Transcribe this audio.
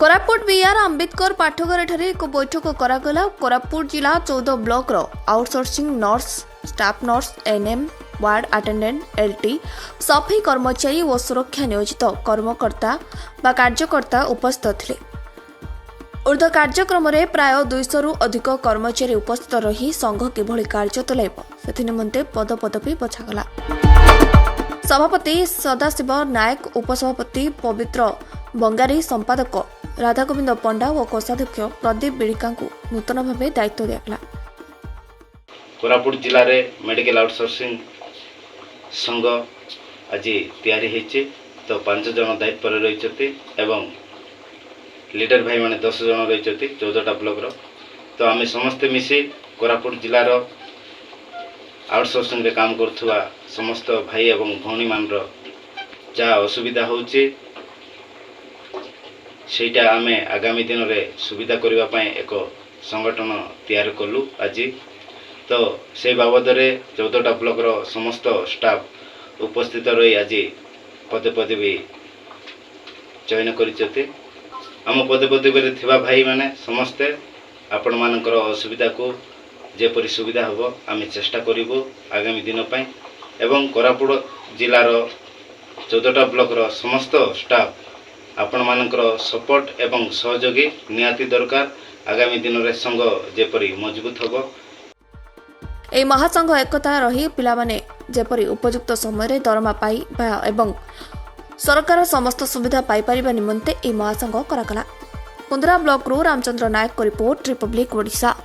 Koraput B R Ambedkar पाठघर ठारे एक बैठक करागला। कोरापुट जिला 14 ब्लॉक रो outsourcing nurse, staff nurse, ANM, ward attendant, LT, सफाई कर्मचारी और सुरक्षा नियोजित कर्मकर्ता बा कार्यकर्ता उपस्थित थे। ऊर्ध्व कार्यक्रम में प्राय 200 रु अधिक कर्मचारी उपस्थित रही संघ किभली कार्य तुलाइब से निमंते पदपदवी बछागला। सभापति सदाशिव नायक, उपसभापति पवित्र बंगारी, संपादक राधागोविंद पंडा और कोषाध्यक्ष प्रदीप बिड़िका नूतन भाव दायित्व दिया। कोरापुट जिले में मेडिकल आउटसोर्सिंग संघ आज तैयारी होती तो 5 जन दायित्व रही एवं लीडर भाई मैंने 10 जन रही 14टा ब्लॉक रो। तो आम समस्ते मिसी कोरापुट जिलार आउटसोर्सिंग रे काम करुवा समस्त भाई एवं भौणी मान जहाँ असुविधा होची सेटा आमे आगामी दिन में सुविधा करने एक संगठन तैयार कलु आज। तो से बाबद 14टा ब्लॉक रो समस्त स्टाफ उपस्थित रही आज पदे पदवी चयन कर आम पदे पदवी थिबा भाई माने समस्ते आपण मानकर असुविधा को जेपरी सुविधा हम आम चेष्टा करूँ आगामी दिन एवं कोरापुट जिलार 14टा ब्लॉक रो समस्त स्टाफ आपण मानकर सपोर्ट एवं सहयोगी निहाती दरकार। आगामी दिन में संघ जेपरी मजबूत होबो। ए महासंघ एकता रही पिलामाने जेपरी उपयुक्त समय दरमा पाई एवं सरकार समस्त सुविधा पाई परिबा निमंते ए महासंघ करागला। कुंदरा ब्लॉक रो रामचंद्र नायक को रिपोर्ट, रिपब्लिक ओडिशा।